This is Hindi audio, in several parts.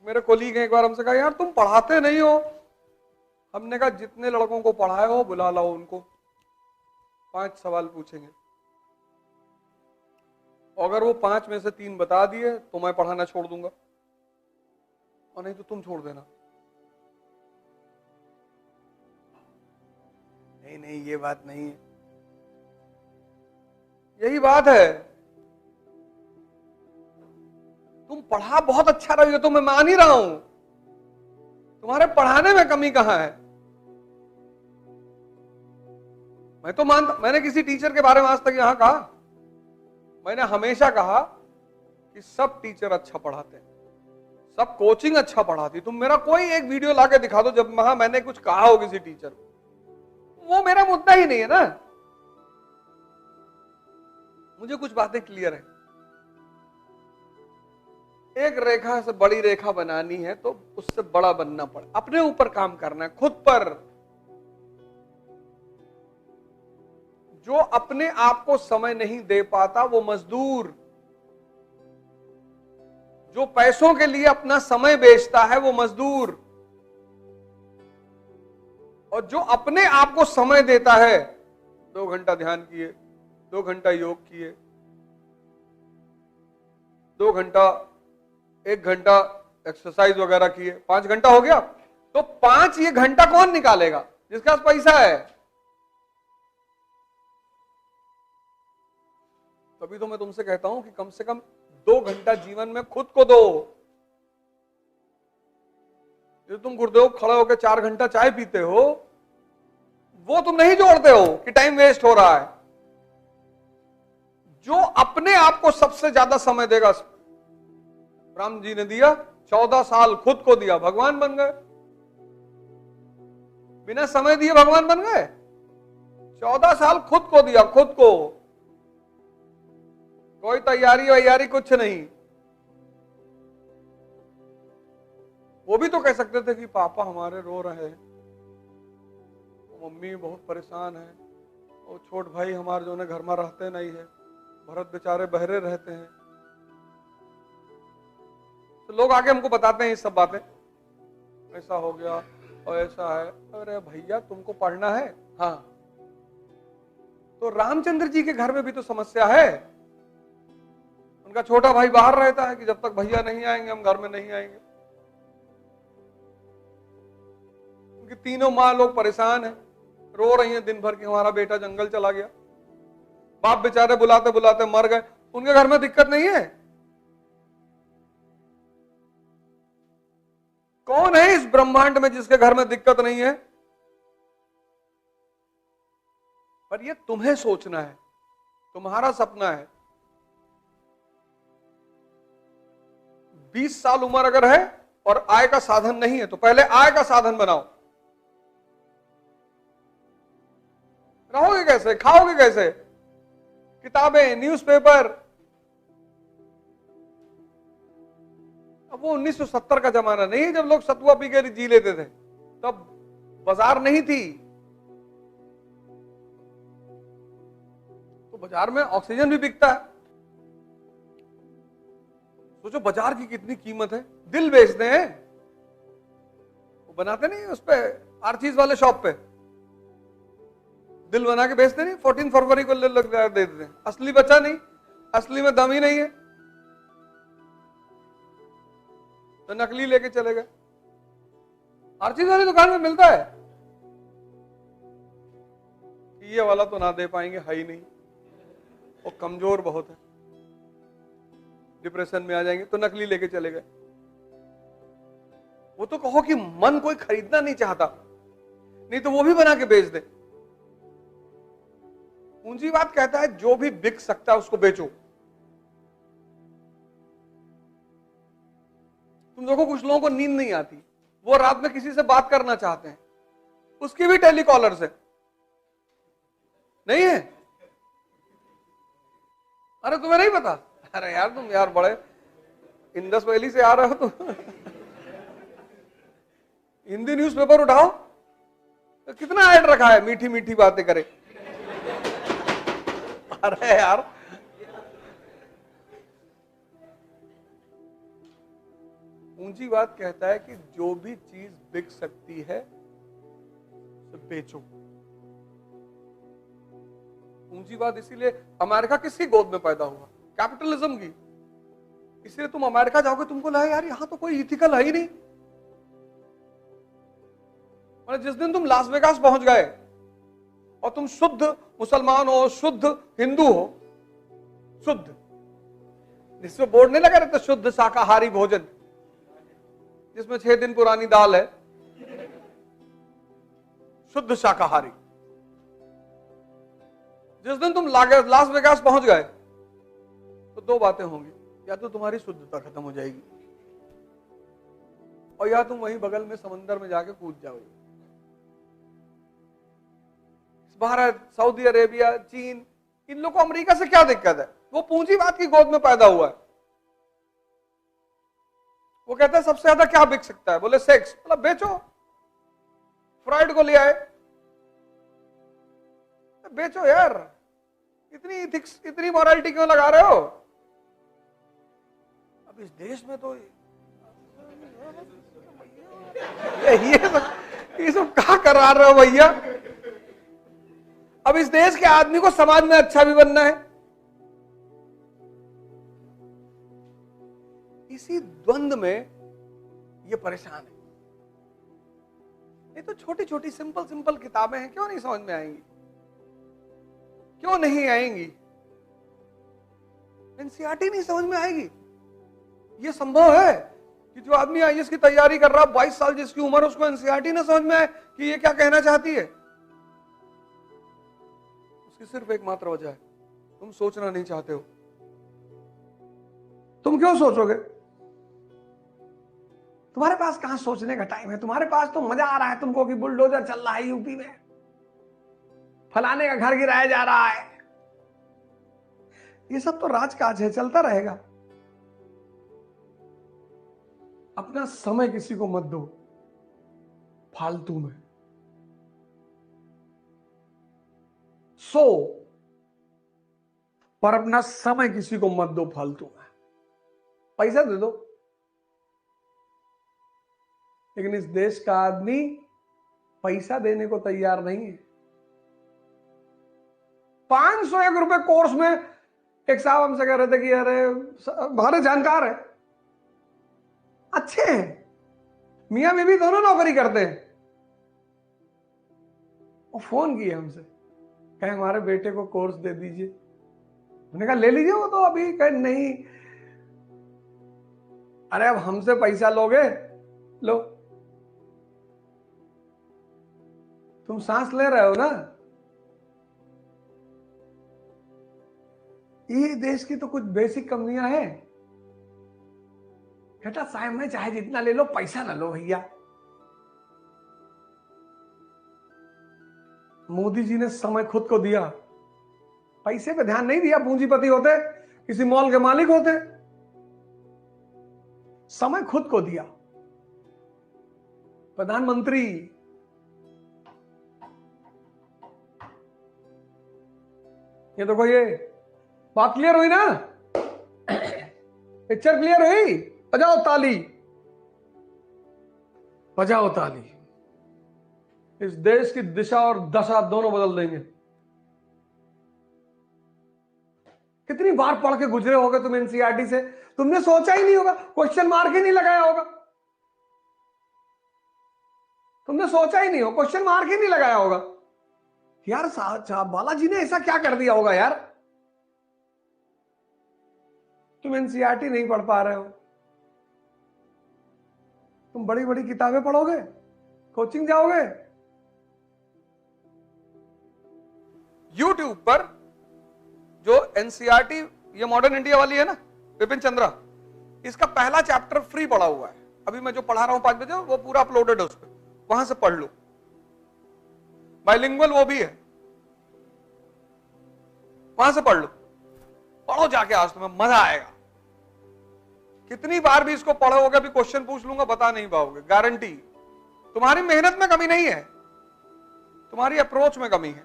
मेरे कोलीग हैं, एक बार हमसे कहा यार तुम पढ़ाते नहीं हो। हमने कहा जितने लड़कों को पढ़ाए हो बुला लाओ उनको, 5 सवाल पूछेंगे, अगर वो 5 में से 3 बता दिए तो मैं पढ़ाना छोड़ दूंगा, और नहीं तो तुम छोड़ देना। नहीं नहीं ये बात नहीं है, यही बात है। तुम पढ़ा बहुत अच्छा रही हो तो मैं मान ही रहा हूं, तुम्हारे पढ़ाने में कमी कहां है। मैं तो मानता, मैंने किसी टीचर के बारे में आज तक यहां कहा, मैंने हमेशा कहा कि सब टीचर अच्छा पढ़ाते हैं, सब कोचिंग अच्छा पढ़ाती। तुम मेरा कोई एक वीडियो लाके दिखा दो जब वहां मैंने कुछ कहा हो किसी टीचर को, वो मेरा मुद्दा ही नहीं है ना। मुझे कुछ बातें क्लियर है। एक रेखा से बड़ी रेखा बनानी है तो उससे बड़ा बनना पड़े, अपने ऊपर काम करना है, खुद पर। जो अपने आप को समय नहीं दे पाता वो मजदूर, जो पैसों के लिए अपना समय बेचता है वो मजदूर, और जो अपने आप को समय देता है, 2 घंटा ध्यान किए, 2 घंटा योग किए, 2 घंटा 1 घंटा एक्सरसाइज वगैरह किए, 5 घंटा हो गया, तो 5 ये घंटा कौन निकालेगा? जिसके पास पैसा है। तभी तो मैं तुमसे कहता हूं कि कम से कम 2 घंटा जीवन में खुद को दो। जो तुम गुरुदेव खड़े होकर 4 घंटा चाय पीते हो, वो तुम नहीं जोड़ते हो कि टाइम वेस्ट हो रहा है। जो अपने आप को सबसे ज्यादा समय देगा, राम जी ने दिया 14 साल खुद को दिया, भगवान बन गए। बिना समय दिए भगवान बन गए? 14 साल खुद को दिया, खुद को, कोई तैयारी वैयारी कुछ नहीं। वो भी तो कह सकते थे कि पापा हमारे रो रहे हैं, मम्मी बहुत परेशान है, और छोट भाई हमारे जो घर में रहते नहीं है, भरत बेचारे बहरे रहते हैं। तो लोग आके हमको बताते हैं ये सब बातें, ऐसा हो गया और ऐसा है। अरे भैया तुमको पढ़ना है, हाँ, तो रामचंद्र जी के घर में भी तो समस्या है। उनका छोटा भाई बाहर रहता है कि जब तक भैया नहीं आएंगे हम घर में नहीं आएंगे। उनकी तीनों माँ लोग परेशान हैं, रो रही हैं दिन भर कि हमारा बेटा जंगल चला गया। बाप बेचारे बुलाते बुलाते मर गए। उनके घर में दिक्कत नहीं है। कौन है इस ब्रह्मांड में जिसके घर में दिक्कत नहीं है? पर ये तुम्हें सोचना है, तुम्हारा सपना है। 20 साल उम्र अगर है और आय का साधन नहीं है तो पहले आय का साधन बनाओ। रहोगे कैसे, खाओगे कैसे? किताबें, न्यूज़पेपर। अब वो 1970 का जमाना नहीं है जब लोग सतुआ पी के जी लेते थे, तब बाजार नहीं थी। तो बाजार में ऑक्सीजन भी बिकता है। सोचो बाजार की कितनी कीमत है। दिल बेचते हैं, वो बनाते नहीं उस पे, हर चीज वाले शॉप पे दिल बना के बेचते नहीं, 14 फरवरी को लग दे देते हैं। असली बचा नहीं, असली में दम ही नहीं है, तो नकली लेके चले गए। हर चीज वाली दुकान में मिलता है, ये वाला तो ना दे पाएंगे, है ही नहीं, वो कमजोर बहुत है, डिप्रेशन में आ जाएंगे, तो नकली लेके चले गए। वो तो कहो कि मन कोई खरीदना नहीं चाहता, नहीं तो वो भी बना के बेच दे। पूंजीवाद कहता है जो भी बिक सकता है उसको बेचो। तुम देखो कुछ लोगों को नींद नहीं आती, वो रात में किसी से बात करना चाहते हैं, उसकी भी टेलीकॉलर्स है, नहीं है? अरे तुम्हें नहीं पता? अरे यार तुम यार बड़े इंडस वैली से आ रहे हो तुम। हिंदी न्यूज़पेपर उठाओ तो कितना ऐड रखा है, मीठी मीठी बातें करे। अरे यार पूंजीवाद कहता है कि जो भी चीज बिक सकती है उसे बेचो। पूंजीवाद इसीलिए अमेरिका किसकी गोद में पैदा हुआ? कैपिटलिज्म की। इसलिए तुम अमेरिका जाओगे, तुमको लगा यार यहां तो कोई इथिकल है ही नहीं। और जिस दिन तुम लास वेगास पहुंच गए और तुम शुद्ध मुसलमान हो, शुद्ध हिंदू हो, शुद्ध, जिसमें बोर्ड नहीं लगा रहता शुद्ध शाकाहारी भोजन, जिसमें 6 दिन पुरानी दाल है, शुद्ध शाकाहारी। जिस दिन तुम लास वेगास पहुंच गए तो 2 बातें होंगी, या तो तुम्हारी शुद्धता खत्म हो जाएगी और या तुम वहीं बगल में समंदर में जाके कूद जाओगे। भारत, सऊदी अरेबिया, चीन, इन लोगों को अमेरिका से क्या दिक्कत है? वो पूंजीवाद की गोद में पैदा हुआ है। वो कहता है सबसे ज्यादा क्या बिक सकता है? बोले सेक्स। मतलब बेचो। फ्राइड को ले आए, बेचो यार। इतनी इथिक्स, इतनी मॉरलिटी क्यों लगा रहे हो? अब इस देश में तो ये सब कहा करा रहे हो भैया? अब इस देश के आदमी को समाज में अच्छा भी बनना है। इसी द्वंद में ये परेशान है। ये तो छोटी छोटी सिंपल सिंपल किताबें हैं, क्यों नहीं समझ में आएंगी? क्यों नहीं आएंगी? एनसीईआरटी नहीं समझ में आएगी? ये संभव है कि जो आदमी आईएएस की तैयारी कर रहा है, 22 साल जिसकी उम्र, उसको एनसीईआरटी ना समझ में आए कि ये क्या कहना चाहती है? उसकी सिर्फ एकमात्र वजह है, तुम सोचना नहीं चाहते हो। तुम क्यों सोचोगे? तुम्हारे पास कहां सोचने का टाइम है? तुम्हारे पास तो मजा आ रहा है तुमको कि बुलडोजर चल रहा है यूपी में, फलाने का घर गिराया जा रहा है। ये सब तो राजकाज है, चलता रहेगा। अपना समय किसी को मत दो फालतू में। सो पर अपना समय किसी को मत दो फालतू में। पैसा दे दो, लेकिन इस देश का आदमी पैसा देने को तैयार नहीं है। 501 रुपए कोर्स में एक साहब हमसे कह रहे थे कि अरे हमारे जानकार है, अच्छे हैं, मियां बीवी दोनों नौकरी करते हैं। और फोन किए हमसे, कहे हमारे बेटे को कोर्स दे दीजिए। मैंने कहा ले लीजिए, वो तो अभी कहे नहीं। अरे अब हमसे पैसा लोगे, लो, तुम सांस ले रहे हो ना। ये देश की तो कुछ बेसिक कमियां हैं। कहता साहब में चाहे जितना ले लो, पैसा ना लो भैया। मोदी जी ने समय खुद को दिया, पैसे पे ध्यान नहीं दिया। पूंजीपति होते, किसी मॉल के मालिक होते, समय खुद को दिया। प्रधानमंत्री, ये देखो, ये बात क्लियर हुई ना? पिक्चर क्लियर हुई? बजाओ ताली, बजाओ ताली। इस देश की दिशा और दशा दोनों बदल देंगे। कितनी बार पढ़ के गुजरे होगे तुम एनसीईआरटी से, तुमने सोचा ही नहीं होगा, क्वेश्चन मार्क ही नहीं लगाया होगा। तुमने सोचा ही नहीं हो, क्वेश्चन मार्क ही नहीं लगाया होगा। यार बालाजी ने ऐसा क्या कर दिया होगा यार? तुम एनसीईआरटी नहीं पढ़ पा रहे हो, तुम बड़ी बड़ी किताबें पढ़ोगे, कोचिंग जाओगे। यूट्यूब पर जो एनसीईआरटी, ये मॉडर्न इंडिया वाली है ना, विपिन चंद्रा, इसका पहला चैप्टर फ्री पढ़ा हुआ है। अभी मैं जो पढ़ा रहा हूं 5 बजे, वो पूरा अपलोडेड है उस पर, वहां से पढ़ लो। बाइलिंगुअल वो भी है, वहां से पढ़ लो। पढ़ो जाके, आज तुम्हें मजा आएगा। कितनी बार भी इसको पढ़ोगे, अभी क्वेश्चन पूछ लूंगा, बता नहीं पाओगे, गारंटी। तुम्हारी मेहनत में कमी नहीं है, तुम्हारी अप्रोच में कमी है,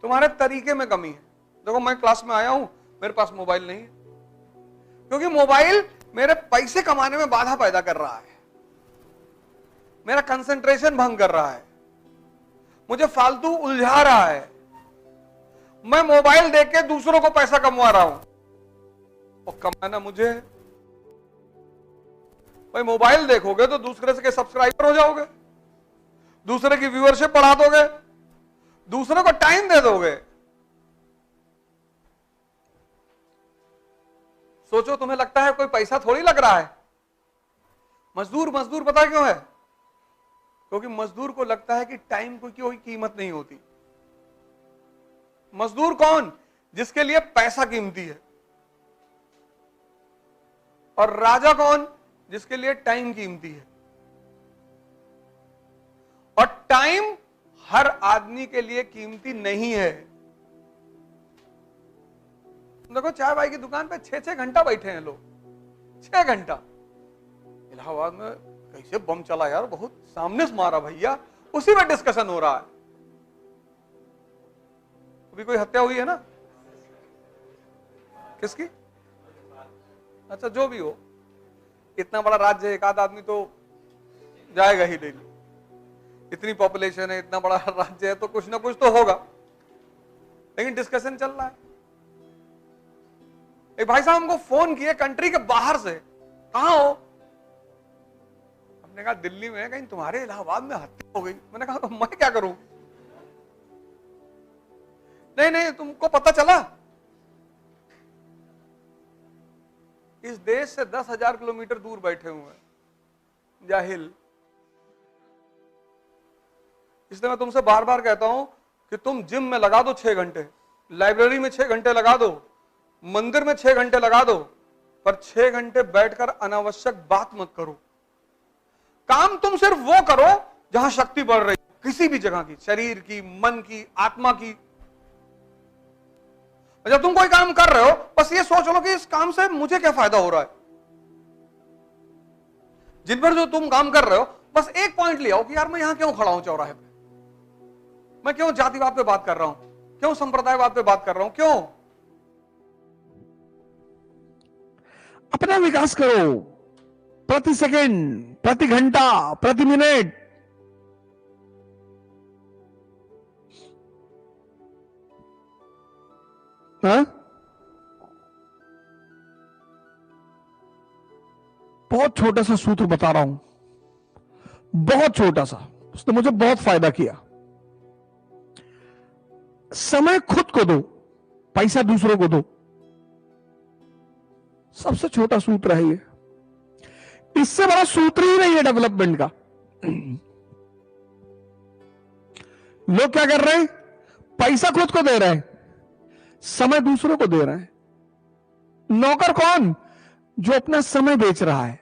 तुम्हारे तरीके में कमी है। देखो मैं क्लास में आया हूं, मेरे पास मोबाइल नहीं है, क्योंकि मोबाइल मेरे पैसे कमाने में बाधा पैदा कर रहा है, मेरा कंसंट्रेशन भंग कर रहा है, मुझे फालतू उलझा रहा है। मैं मोबाइल देख के दूसरों को पैसा कमवा रहा हूं और कमाना मुझे है। भाई मोबाइल देखोगे तो दूसरे के सब्सक्राइबर हो जाओगे, दूसरे की व्यूअरशिप बढ़ा दोगे, दूसरे को टाइम दे दोगे। सोचो, तुम्हें लगता है कोई पैसा थोड़ी लग रहा है। मजदूर मजदूर पता क्यों है? क्योंकि मजदूर को लगता है कि टाइम को कोई कीमत नहीं होती। मजदूर कौन? जिसके लिए पैसा कीमती है। और राजा कौन? जिसके लिए टाइम कीमती है। और टाइम हर आदमी के लिए कीमती नहीं है। देखो, चाय भाई की दुकान पे 6-6 घंटा बैठे हैं लोग, 6 घंटा। इलाहाबाद में कैसे बम चला यार, बहुत सामने से मारा भैया, उसी में डिस्कशन हो रहा है। अभी कोई हत्या हुई है ना, किसकी? अच्छा, जो भी हो, इतना बड़ा राज्य है, एक आध आदमी तो जाएगा ही डेली। इतनी पॉपुलेशन है, इतना बड़ा राज्य है, तो कुछ ना कुछ तो होगा। लेकिन डिस्कशन चल रहा है। एक भाई साहब हमको फोन किए कंट्री के बाहर से, कहां हो? हमने कहा दिल्ली में। कहीं तुम्हारे इलाहाबाद में हत्या हो गई। मैंने कहा मैं क्या करूं? नहीं नहीं, तुमको पता चला? इस देश से 10,000 किलोमीटर दूर बैठे हुए हैं जाहिल। इसलिए मैं तुमसे बार बार कहता हूं कि तुम जिम में लगा दो 6 घंटे, लाइब्रेरी में 6 घंटे लगा दो, मंदिर में 6 घंटे लगा दो, पर 6 घंटे बैठकर अनावश्यक बात मत करो। काम तुम सिर्फ वो करो जहां शक्ति बढ़ रही, किसी भी जगह की, शरीर की, मन की, आत्मा की। जब तुम कोई काम कर रहे हो, बस ये सोच लो कि इस काम से मुझे क्या फायदा हो रहा है। जिन पर जो तुम काम कर रहे हो, बस एक पॉइंट ले आओ कि यार मैं यहां क्यों खड़ा हूं चौराहे पे, मैं क्यों जातिवाद पे बात कर रहा हूं, क्यों संप्रदायवाद पे बात कर रहा हूं, क्यों? अपना विकास करो, प्रति सेकंड, प्रति घंटा, प्रति मिनट। हाँ? बहुत छोटा सा सूत्र बता रहा हूं, बहुत छोटा सा, उसने मुझे बहुत फायदा किया। समय खुद को दो, पैसा दूसरों को दो। सबसे छोटा सूत्र है ये। इससे बड़ा सूत्र ही नहीं है डेवलपमेंट का। लोग क्या कर रहे हैं? पैसा खुद को दे रहे हैं, समय दूसरों को दे रहे हैं। नौकर कौन? जो अपना समय बेच रहा है।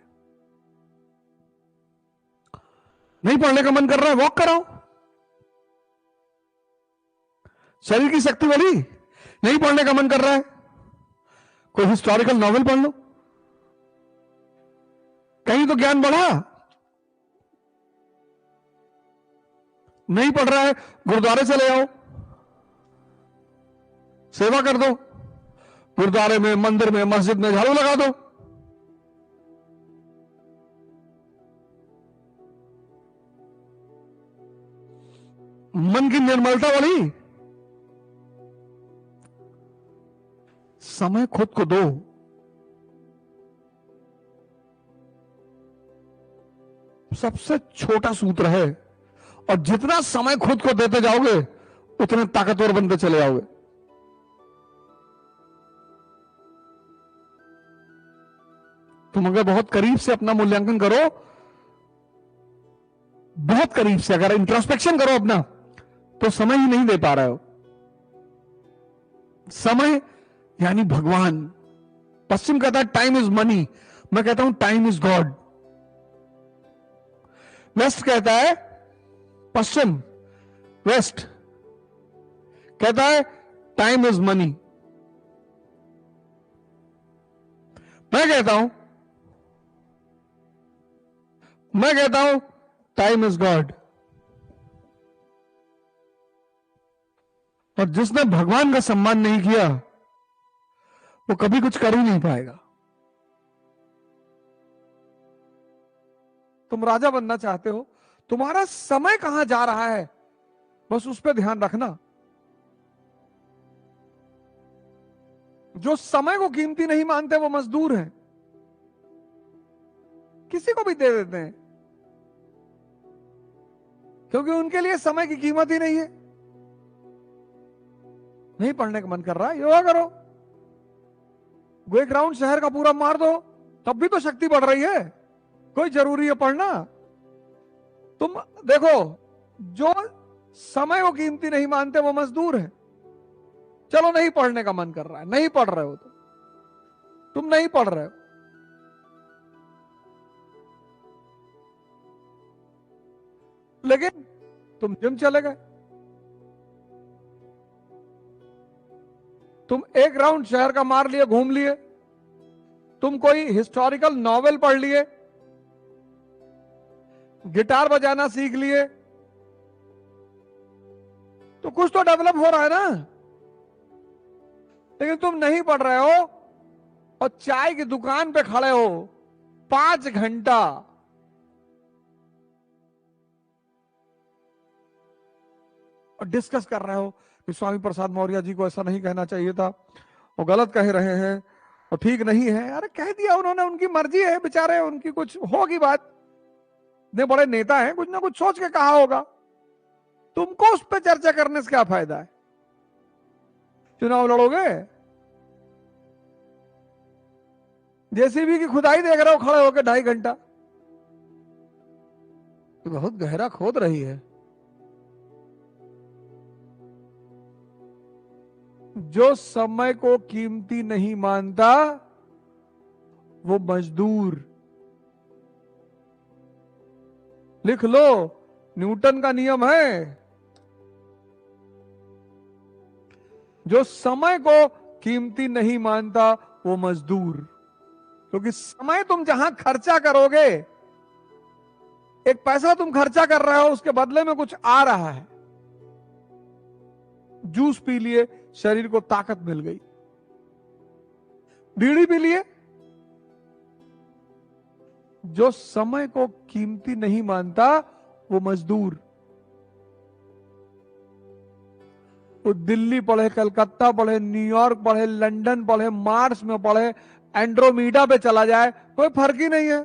नहीं पढ़ने का मन कर रहा है, वॉक कराओ, शरीर की शक्ति बढ़ी। नहीं पढ़ने का मन कर रहा है, कोई हिस्टोरिकल नॉवेल पढ़ लो, कहीं तो ज्ञान बढ़ा। नहीं पढ़ रहा है, गुरुद्वारे चले आओ, सेवा कर दो, गुरुद्वारे में, मंदिर में, मस्जिद में झाड़ू लगा दो। मन की निर्मलता बढ़ी। समय खुद को दो। सबसे छोटा सूत्र है, और जितना समय खुद को देते जाओगे उतने ताकतवर बनते चले जाओगे। तुम अगर बहुत करीब से अपना मूल्यांकन करो, बहुत करीब से अगर इंट्रोस्पेक्शन करो अपना, तो समय ही नहीं दे पा रहे हो। समय यानी भगवान। पश्चिम कहता है टाइम इज मनी, मैं कहता हूं टाइम इज गॉड। वेस्ट कहता है, पश्चिम, वेस्ट कहता है टाइम इज मनी। मैं कहता हूं टाइम इज गॉड। और जिसने भगवान का सम्मान नहीं किया, वो कभी कुछ कर ही नहीं पाएगा। तुम राजा बनना चाहते हो, तुम्हारा समय कहां जा रहा है, बस उस पर ध्यान रखना। जो समय को कीमती नहीं मानते वो मजदूर हैं, किसी को भी दे देते हैं, क्योंकि उनके लिए समय की कीमत ही नहीं है। नहीं पढ़ने का मन कर रहा, योगा करो, वो एक राउंड शहर का पूरा मार दो, तब भी तो शक्ति बढ़ रही है। कोई जरूरी है पढ़ना? तुम देखो, जो समय को कीमती नहीं मानते वो मजदूर है। चलो नहीं पढ़ने का मन कर रहा है, नहीं पढ़ रहे हो, तुम नहीं पढ़ रहे हो, लेकिन तुम जिम चले गए, तुम एक राउंड शहर का मार लिए, घूम लिए, तुम कोई हिस्टोरिकल नॉवेल पढ़ लिए, गिटार बजाना सीख लिए, तो कुछ तो डेवलप हो रहा है ना। लेकिन तुम नहीं पढ़ रहे हो और चाय की दुकान पे खड़े हो 5 घंटा, और डिस्कस कर रहे हो कि स्वामी प्रसाद मौर्य जी को ऐसा नहीं कहना चाहिए था, वो गलत कह रहे हैं और ठीक नहीं है। अरे कह दिया उन्होंने, उनकी मर्जी है बेचारे, उनकी कुछ होगी बात, इतने बड़े नेता हैं, कुछ ना कुछ सोच के कहा होगा। तुमको उस पर चर्चा करने से क्या फायदा है? चुनाव लड़ोगे, जेसीबी की खुदाई देख रहे हो खड़े होकर 2.5 घंटा, तो बहुत गहरा खोद रही है। जो समय को कीमती नहीं मानता वो मजदूर। लिख लो, न्यूटन का नियम है, जो समय को कीमती नहीं मानता वो मजदूर। क्योंकि समय तुम जहां खर्चा करोगे, एक पैसा तुम खर्चा कर रहे हो, उसके बदले में कुछ आ रहा है। जूस पी लिए, शरीर को ताकत मिल गई, बीड़ी पी लिए। जो समय को कीमती नहीं मानता वो मजदूर। वो दिल्ली पढ़े, कलकत्ता पढ़े, न्यूयॉर्क पढ़े, लंदन पढ़े, मार्स में पढ़े, एंड्रोमीडा पे चला जाए, कोई फर्क ही नहीं है।